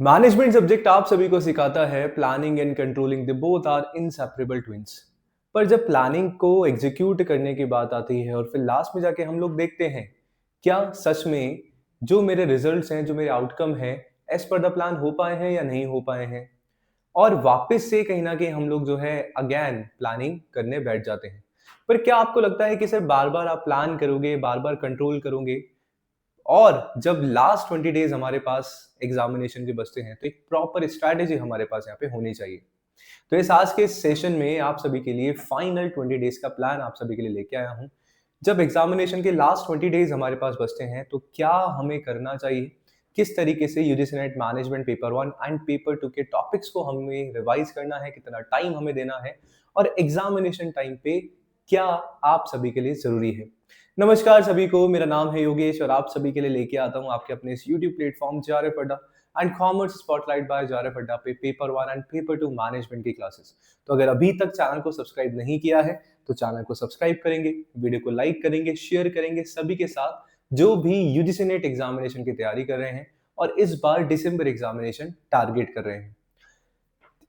Management subject आप सभी को सिखाता है planning and controlling the both are inseparable twins. पर जब प्लानिंग को एग्जीक्यूट करने की बात आती है और फिर लास्ट में जाके हम लोग देखते हैं क्या सच में जो मेरे रिजल्ट्स हैं, जो मेरे आउटकम है, एज पर द प्लान हो पाए हैं या नहीं हो पाए हैं, और वापस से कहीं ना कहीं हम लोग जो है अगेन प्लानिंग करने बैठ जाते हैं। पर क्या आपको लगता है कि सिर्फ बार बार आप प्लान करोगे, बार बार कंट्रोल करोगे, और जब लास्ट 20 डेज हमारे पास एग्जामिनेशन के बचते हैं तो एक प्रॉपर स्ट्रैटेजी हमारे पास यहाँ पे होनी चाहिए। तो इस आज के सेशन में आप सभी के लिए फाइनल 20 डेज का प्लान आप सभी के लिए लेके आया हूँ। जब एग्जामिनेशन के लास्ट 20 डेज हमारे पास बचते हैं तो क्या हमें करना चाहिए, किस तरीके से UGC net management paper 1 and paper 2 के टॉपिक्स को हमें रिवाइज करना है, कितना टाइम हमें देना है, और एग्जामिनेशन टाइम पे क्या आप सभी के लिए जरूरी है। नमस्कार सभी को, मेरा नाम है योगेश और आप सभी के लिए लेके आता हूँ आपके अपने इस YouTube platform JRF Adda and commerce spotlight by JRF Adda पे पेपर 1 एंड पेपर 2 मैनेजमेंट की क्लासेस। तो अगर अभी तक चैनल को सब्सक्राइब नहीं किया है तो चैनल को सब्सक्राइब करेंगे, वीडियो को लाइक करेंगे, शेयर करेंगे सभी के साथ जो भी यूजीसी नेट एग्जामिनेशन की तैयारी कर रहे हैं और इस बार दिसंबर एग्जामिनेशन टारगेट कर रहे हैं।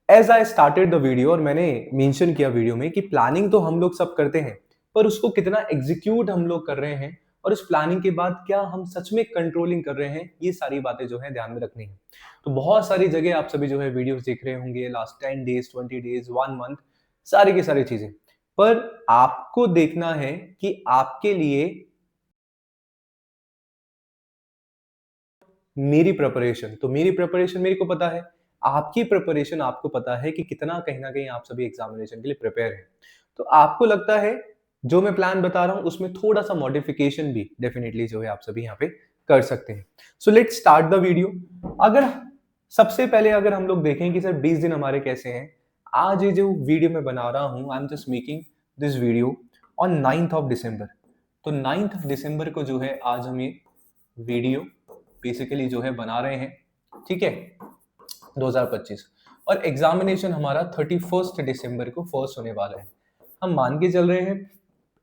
As I started the video, और मैंने मेंशन किया वीडियो में कि प्लानिंग तो हम लोग सब करते हैं, पर उसको कितना एग्जीक्यूट हम लोग कर रहे हैं और उस प्लानिंग के बाद क्या हम सच में कंट्रोलिंग कर रहे हैं, ये सारी बातें जो है ध्यान में रखनी है। तो बहुत सारी जगह आप सभी जो है वीडियोस देख रहे होंगे, लास्ट 10 डेज, 20 डेज, 1 मंथ, सारी की सारी चीजें। पर आपको देखना है कि आपके लिए मेरी प्रिपरेशन मेरे को पता है, आपकी प्रिपरेशन आपको पता है कि कितना कहीं ना कहीं आप सभी एग्जामिनेशन के लिए प्रिपेयर हैं। तो आपको लगता है जो मैं प्लान बता रहा हूं उसमें थोड़ा सा मॉडिफिकेशन भी डेफिनेटली जो है आप सभी यहाँ पे कर सकते हैं। So let's start the video. अगर सबसे पहले अगर हम लोग देखें कि सर 20 दिन हमारे कैसे हैं, आज ये जो वीडियो मैं बना रहा हूं, I am just making this video on 9th of December. तो 9th ऑफ डिसम्बर को जो है आज हम ये वीडियो बेसिकली जो है बना रहे हैं, ठीक है, 2025। और एग्जामिनेशन हमारा 31 दिसंबर को फर्स्ट होने वाला है। हम मान के चल रहे हैं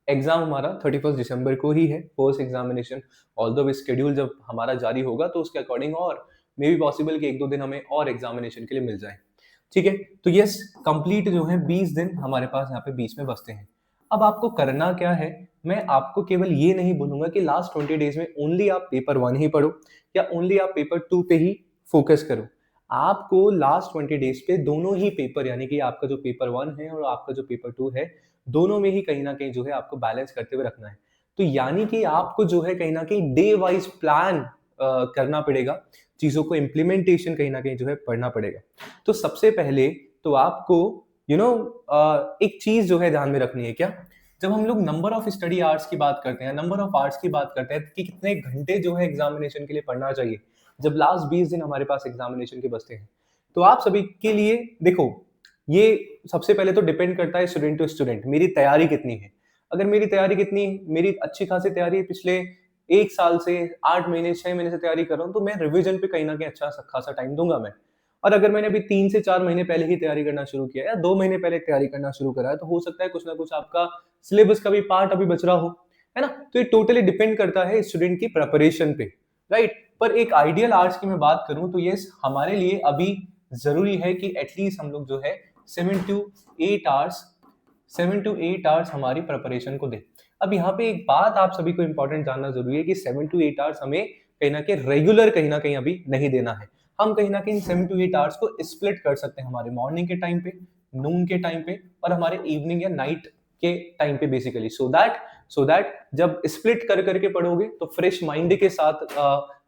एग्जाम हमारा 31 दिसंबर को ही है, फर्स्ट एग्जामिनेशन। ऑल्दो स्केड्यूल जब हमारा जारी होगा तो उसके अकॉर्डिंग और मे बी पॉसिबल कि 1-2 दिन हमें और एग्जामिनेशन के लिए मिल जाए, ठीक है। तो यस, कंप्लीट जो है 20 दिन हमारे पास यहाँ पे बीच में बचते हैं। अब आपको करना क्या है, मैं आपको केवल ये नहीं बोलूंगा कि लास्ट 20 डेज में ओनली आप पेपर 1 ही पढ़ो या ओनली आप पेपर 2 पे ही फोकस करो। आपको लास्ट 20 डेज पे दोनों ही पेपर, यानी कि आपका जो पेपर 1 है और आपका जो पेपर 2 है, दोनों में ही कहीं ना कहीं जो है आपको बैलेंस करते हुए रखना है। तो यानी कि आपको जो है कहीं ना कहीं डे वाइज प्लान करना पड़ेगा, चीजों को इम्प्लीमेंटेशन कहीं ना कहीं जो है पढ़ना पड़ेगा। तो सबसे पहले तो आपको एक चीज जो है ध्यान में रखनी है। क्या, जब हम लोग नंबर ऑफ स्टडी आवर्स की बात करते हैं, नंबर ऑफ आवर्स की बात करते हैं कि कितने घंटे जो है एग्जामिनेशन के लिए पढ़ना चाहिए, जब लास्ट 20 दिन हमारे पास एग्जामिनेशन के बचते हैं, तो आप सभी के लिए देखो, ये सबसे पहले तो डिपेंड करता है स्टूडेंट टू स्टूडेंट, मेरी तैयारी कितनी है। अगर मेरी तैयारी कितनी है, मेरी अच्छी खासी तैयारी है, पिछले 1 साल से 8 महीने 6 महीने से तैयारी कर रहा हूँ, तो मैं रिविजन पे कहीं ना कहीं अच्छा खासा टाइम दूंगा मैं। और अगर मैंने अभी 3 से 4 महीने पहले ही तैयारी करना शुरू किया या 2 महीने पहले तैयारी करना शुरू करा है, तो हो सकता है कुछ ना कुछ आपका सिलेबस का भी पार्ट अभी बच रहा हो, है ना। तो ये टोटली डिपेंड करता है स्टूडेंट की प्रिपरेशन पे, राइट। पर एक आइडियल आवर्स की मैं बात करूं तो यस, हमारे लिए अभी जरूरी है कि एटलीस्ट हम लोग जो है 7 to 8 आवर्स 7 to 8 आवर्स हमारी प्रिपरेशन को दे। अब यहाँ पे एक बात आप सभी को इंपॉर्टेंट जानना जरूरी है कि 7 to 8 आवर्स हमें कहीं ना कहीं रेगुलर कहीं ना कहीं अभी नहीं देना है। हम कहीं ना कहीं 7 to 8 आवर्स को स्प्लिट कर सकते हैं, हमारे मॉर्निंग के टाइम पे, नून के टाइम पे और हमारे इवनिंग या नाइट के टाइम पे, बेसिकली सो दैट जब स्प्लिट कर करके पढ़ोगे तो फ्रेश माइंड के साथ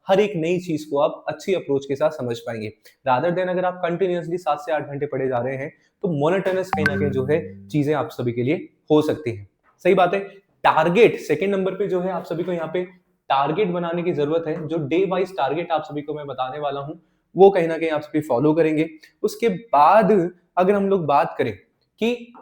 हर एक नई चीज को आप अच्छी अप्रोच के साथ समझ पाएंगे। रादर देन अगर आप कंटिन्यूअसली 7 से 8 घंटे पढ़े जा रहे हैं तो मोनोटोनस कहीं ना कहीं जो है चीजें आप सभी के लिए हो सकती हैं। सही बात है। टारगेट सेकंड नंबर पे जो है आप सभी को यहाँ पे टारगेट बनाने की जरूरत है। जो डे वाइज टारगेट आप सभी को मैं बताने वाला हूँ वो कहीं ना कहीं आप सभी फॉलो करेंगे। उसके बाद अगर हम लोग बात करें कि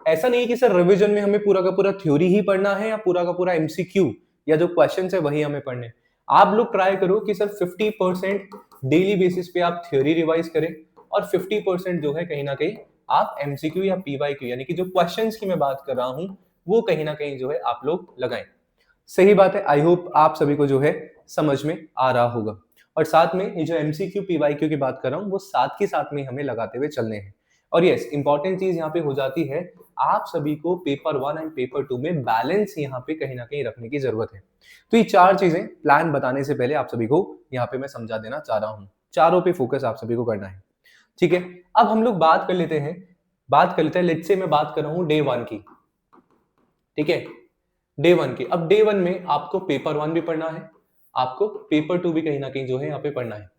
ऐसा नहीं कि सर रिवीजन में हमें पूरा का पूरा थ्योरी ही पढ़ना है या पूरा का पूरा एमसीक्यू या जो क्वेश्चंस है वही हमें पढ़ने। आप लोग ट्राई करो कि सर 50% डेली बेसिस पे आप थ्योरी रिवाइज करें और 50% जो है कहीं ना कहीं आप एमसीक्यू या पीवाईक्यू यानी कि जो क्वेश्चंस की मैं बात कर रहा हूं वो कहीं ना कहीं जो है आप लोग लगाएं। सही बात है। आई होप आप सभी को जो है समझ में आ रहा होगा। और साथ में ये जो एमसीक्यू पीवाईक्यू की बात कर रहा हूँ वो साथ के साथ में हमें लगाते हुए चलने हैं। और यस, इंपॉर्टेंट चीज यहाँ पे हो जाती है, आप सभी को पेपर 1 एंड पेपर 2 में बैलेंस यहाँ पे कहीं ना कहीं रखने की जरूरत है। तो ये 4 चीजें प्लान बताने से पहले आप सभी को यहाँ पे मैं समझा देना चाह रहा हूँ। चारों पे फोकस आप सभी को करना है, ठीक है। अब हम लोग बात कर लेते हैं लेट्स से मैं बात कर रहा हूँ डे 1 की, ठीक है, डे 1 की। अब डे 1 में आपको पेपर 1 भी पढ़ना है, आपको पेपर 2 भी कहीं ना कहीं जो है यहाँ पे पढ़ना है।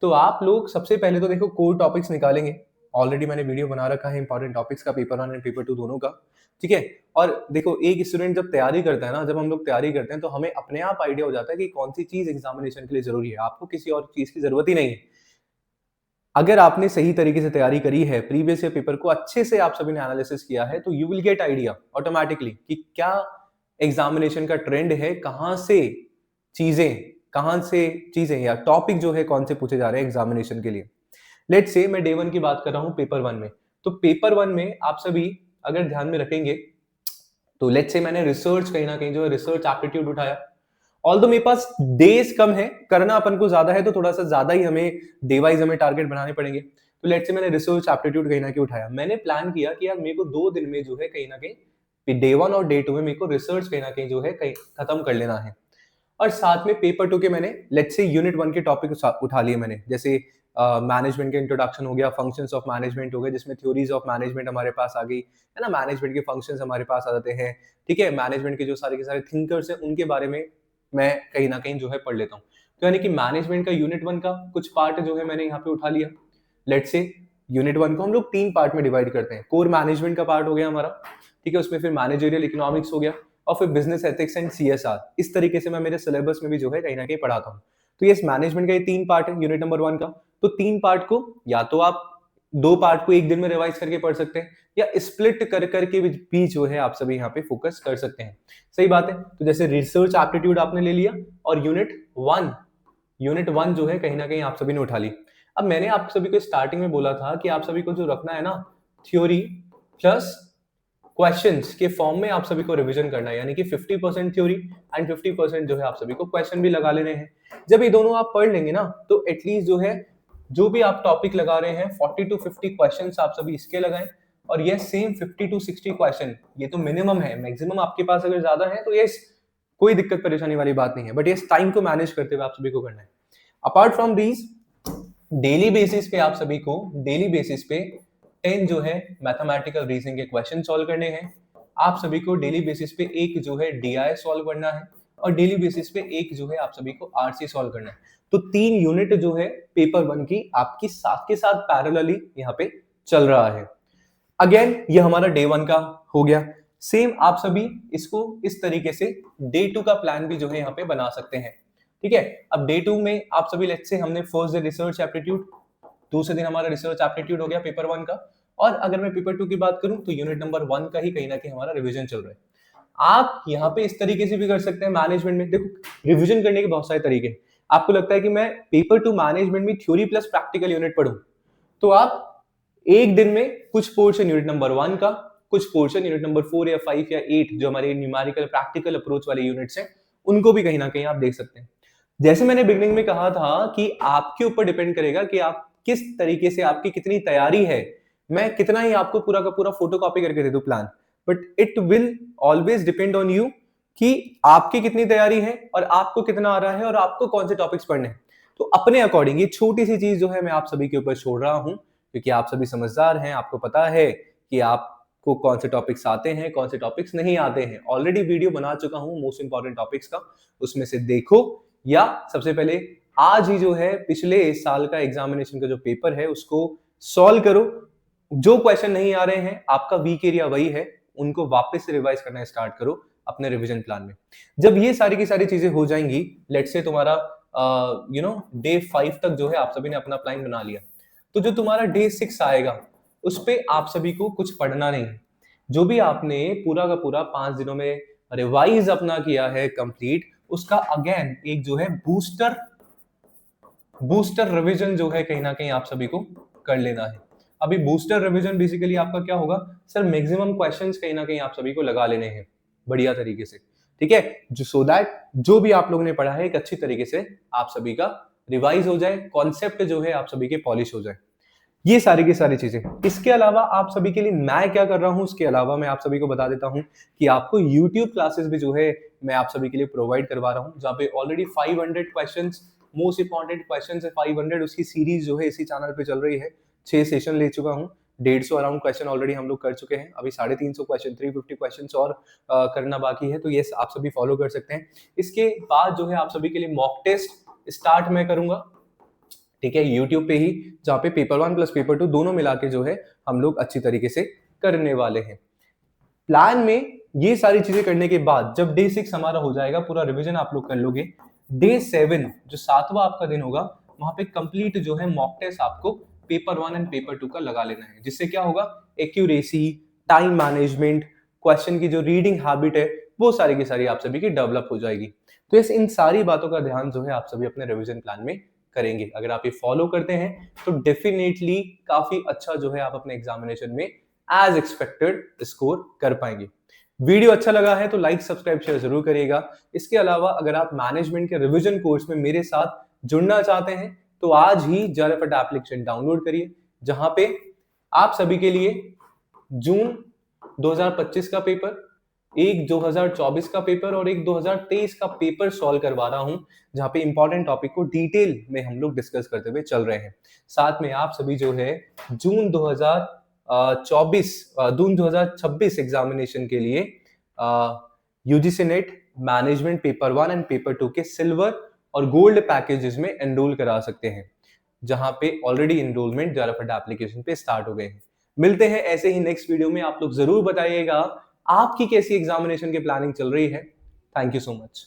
तो आप लोग सबसे पहले तो देखो कोर टॉपिक्स निकालेंगे। ऑलरेडी मैंने वीडियो बना रखा है इंपॉर्टेंट टॉपिक्स का, पेपर 1 एंड पेपर 2 दोनों का, ठीक है। और देखो एक स्टूडेंट जब तैयारी करता है ना, जब हम लोग तैयारी करते हैं तो हमें अपने आप आइडिया हो जाता है कि कौन सी चीज एग्जामिनेशन के लिए जरूरी है। आपको किसी और चीज की जरूरत ही नहीं है। अगर आपने सही तरीके से तैयारी करी है, प्रीवियस ईयर पेपर को अच्छे से आप सभी ने एनालिसिस किया है, तो you will get idea automatically कि क्या एग्जामिनेशन का ट्रेंड है, कहां से चीजें या टॉपिक जो है कौन से पूछे जा रहे हैं एग्जामिनेशन के लिए। लेट्स से मैं डे 1 की बात कर रहा हूं पेपर 1 में। तो पेपर 1 में आप सभी अगर ध्यान में रखेंगे तो लेट्स से मैंने रिसर्च कहीं ना कहीं जो है रिसर्च एप्टीट्यूड उठाया। ऑल्दो मेरे पास डेज कम है, करना अपन को ज्यादा है, तो थोड़ा सा ज्यादा ही हमें डे वाइज हमें टारगेट बनाने पड़ेंगे। तो लेट्स से मैंने रिसर्च एप्टीट्यूड कहीं ना कहीं उठाया। मैंने प्लान किया कि यार मेरे को 2 दिन में जो है कहीं ना कहीं डे 1 और डे 2 में मेरे को रिसर्च कहीं ना कहीं जो है कहीं खत्म कर लेना है। और साथ में पेपर 2 के मैंने लेट्स से यूनिट 1 के टॉपिक उठा लिए मैंने, जैसे मैनेजमेंट के इंट्रोडक्शन हो गया, फंक्शंस ऑफ मैनेजमेंट हो गए, जिसमें थ्योरीज ऑफ मैनेजमेंट हमारे पास आ गई है ना, मैनेजमेंट के फंक्शंस हमारे पास आ जाते हैं, ठीक है। मैनेजमेंट के जो सारे के सारे थिंकर्स हैं उनके बारे में मैं कहीं ना कहीं जो है पढ़ लेता हूँ। तो यानी कि मैनेजमेंट का यूनिट 1 का कुछ पार्ट जो है मैंने यहाँ पे उठा लिया। लेट्स से यूनिट 1 को हम लोग 3 पार्ट में डिवाइड करते हैं। कोर मैनेजमेंट का पार्ट हो गया हमारा, ठीक है, उसमें फिर मैनेजरियल इकोनॉमिक्स हो गया, और फिर बिजनेस एथिक्स एंड सीएसआर। इस तरीके से मैं मेरे सिलेबस में भी जो है कहीं ना कहीं पढ़ाता हूँ। तो ये मैनेजमेंट का ये 3 पार्ट है यूनिट नंबर 1 का। तो 3 पार्ट को या तो आप 2 पार्ट को एक दिन में रिवाइज करके पढ़ सकते हैं, या स्प्लिट कर करके भी जो है आप सभी यहाँ पे फोकस कर सकते हैं। सही बात है। तो जैसे रिसर्च एप्टीट्यूड आपने ले लिया, और यूनिट 1 जो है कहीं ना कहीं आप सभी ने उठा ली। अब मैंने आप सभी को स्टार्टिंग में बोला था कि आप सभी को जो रखना है ना, थ्योरी प्लस क्वेश्चंस के फॉर्म में आप सभी को रिवीजन करना है, यानी कि 50% थ्योरी एंड 50% जो है आप सभी को क्वेश्चन भी लगा लेने हैं। जब ये दोनों आप पढ़ लेंगे ना, तो एटलीस्ट जो है जो भी आप टॉपिक लगा रहे हैं 40 to 50 क्वेश्चंस आप सभी इसके लगाएं। और ये सेम 50 to 60 क्वेश्चन ये तो मिनिमम है, मैक्सिमम आपके पास अगर ज्यादा है तो ये कोई दिक्कत परेशानी वाली बात नहीं है, बट ये टाइम को मैनेज करते हुए आप सभी को करना है। Apart from these, daily basis पे आप सभी को 10 जो है मैथमेटिकल रीजनिंग के क्वेश्चन सॉल्व करने हैं। आप सभी को डेली बेसिस पे एक जो है डीआई सॉल्व करना है, और डेली बेसिस पे एक जो है आप सभी को आरसी सॉल्व करना है। तो 3 यूनिट जो है पेपर 1 की आपकी साथ के साथ पैरेलली यहाँ पे चल रहा है। अगेन ये हमारा डे 1 का हो गया। सेम आप सभी इसको इस तरीके से डे 2 का प्लान भी जो है यहाँ पे बना सकते हैं, ठीक है। अब डे 2 में आप सभी लेट्स से हमने फर्स्ट डे रिसर्च एप्टीट्यूड, दूसरे दिन हमारा रिसर्च एप्टीट्यूड हो गया पेपर 1 का, और अगर मैं पेपर 2 की बात करूं तो यूनिट नंबर 1 का ही कहीं ना कहीं हमारा रिवीजन चल रहा है। आप यहाँ पे इस तरीके से भी कर सकते हैं मैनेजमेंट में। देखो रिवीजन करने के बहुत सारे तरीके हैं। आपको लगता है कि मैं पेपर 2 मैनेजमेंट में थ्योरी प्लस प्रैक्टिकल यूनिट पढ़ूं, तो आप एक दिन में कुछ पोर्शन यूनिट नंबर 1 का, कुछ पोर्शन यूनिट नंबर 4 या 5 या 8 जो हमारे न्यूमेरिकल प्रैक्टिकल अप्रोच वाले यूनिट्स हैं उनको भी कहीं ना कहीं आप देख सकते हैं। जैसे मैंने बिगनिंग में कहा था कि आपके ऊपर डिपेंड करेगा कि आप किस तरीके से, आपकी कितनी तैयारी है। मैं कितना ही आपको पूरा का पूरा फोटो कॉपी करके दे दूं plan, but it will always depend on you कि आपकी कितनी तैयारी है और आपको कितना आ रहा है और आपको कौन से टॉपिक्स पढ़ने हैं। तो अपने अकॉर्डिंग ये छोटी सी चीज जो है मैं आप सभी के ऊपर छोड़ रहा हूं, क्योंकि आप सभी समझदार हैं, आपको पता है कि आपको कौन से टॉपिक्स आते हैं, कौन से टॉपिक्स नहीं आते हैं। ऑलरेडी वीडियो बना चुका हूं मोस्ट इंपॉर्टेंट टॉपिक्स का, उसमें से देखो, या सबसे पहले आज ही जो है पिछले साल का एग्जामिनेशन का जो पेपर है उसको सॉल्व करो। जो क्वेश्चन नहीं आ रहे हैं, आपका वीक एरिया वही है, उनको वापस से रिवाइज करना स्टार्ट करो अपने रिवीजन प्लान में। जब ये सारी की सारी चीजें हो जाएंगी, लेट्स से तुम्हारा डे 5 तक जो है आप सभी ने अपना प्लान बना लिया, तो जो तुम्हारा डे 6 आएगा उस पे आप सभी को कुछ पढ़ना नहीं। जो भी आपने पूरा का पूरा 5 दिनों में रिवाइज अपना किया है कंप्लीट, उसका अगेन एक जो है बूस्टर रिवीजन जो है कहीं ना कहीं आप सभी को कर लेना है। अभी बूस्टर रिवीजन बेसिकली आपका क्या होगा सर, मैक्सिमम क्वेश्चंस कहीं ना कहीं आप सभी को लगा लेने हैं बढ़िया तरीके से, ठीक है, जो सो दैट जो भी आप लोगों ने पढ़ा है एक अच्छी तरीके से आप सभी का रिवाइज हो जाए, कॉन्सेप्ट जो है आप सभी के पॉलिश हो जाए, ये सारी की सारी चीजें। इसके अलावा आप सभी के लिए मैं क्या कर रहा हूं, उसके अलावा मैं आप सभी को बता देता हूं कि आपको YouTube क्लासेस भी जो है मैं आप सभी के लिए प्रोवाइड करवा रहा हूं, जहां पे already 500 questions, most important questions है 500, उसकी सीरीज जो है इसी चैनल पे चल रही है। 6 सेशन ले चुका हूं, 150 अराउंड क्वेश्चन ऑलरेडी हम लोग कर चुके हैं, अभी 350 क्वेश्चन, 350 क्वेश्चन और करना बाकी है, तो ये आप सभी फॉलो कर सकते हैं। इसके बाद जो है आप सभी के लिए मॉक टेस्ट स्टार्ट मैं करूंगा, ठीक है, यूट्यूब पे ही, जहां पे पेपर 1 प्लस पेपर 2 दोनों मिला के जो है हम लोग अच्छी तरीके से करने वाले हैं। प्लान में ये सारी चीजें करने के बाद जब डे 6 हमारा हो जाएगा, पूरा रिवीजन आप लोग कर लोगे, डे 7 जो 7वां आपका दिन होगा, वहां पे कंप्लीट जो है मॉक टेस्ट आपको पेपर 1 एंड पेपर 2 का लगा लेना है, जिससे क्या होगा, एक्यूरेसी, टाइम मैनेजमेंट, क्वेश्चन की जो रीडिंग हैबिट है, वो सारी की सारी आप सभी की डेवलप हो जाएगी। तो इन सारी बातों का ध्यान जो है आप सभी अपने रिवीजन प्लान में करेंगे। अगर आप ये फॉलो करते हैं तो डेफिनेटली काफी अच्छा जो है आप अपने एग्जामिनेशन में एज एक्सपेक्टेड स्कोर कर पाएंगे। वीडियो अच्छा लगा है तो लाइक, सब्सक्राइब, शेयर जरूर करिएगा। इसके अलावा अगर आप मैनेजमेंट के रिवीजन कोर्स में मेरे साथ जुड़ना चाहते हैं तो आज ही JRFET एप्लीकेशन डाउनलोड करिए, जहां पे आप सभी के लिए जून 2025 का पेपर, एक 2024 का पेपर और एक 2023 का पेपर सॉल्व करवा रहा हूं, जहां पे इंपॉर्टेंट टॉपिक को डिटेल में हम लोग डिस्कस करते हुए चल रहे हैं। साथ में आप सभी जो है जून 2026 एग्जामिनेशन के लिए UGC net management paper 1 and paper 2 के सिल्वर और गोल्ड पैकेजेस में एनरोल करा सकते हैं, जहां पे ऑलरेडी एनरोलमेंट JRFET एप्लीकेशन पे स्टार्ट हो गए हैं। मिलते हैं ऐसे ही नेक्स्ट वीडियो में। आप लोग जरूर बताइएगा आपकी कैसी एग्जामिनेशन की प्लानिंग चल रही है। Thank you so much.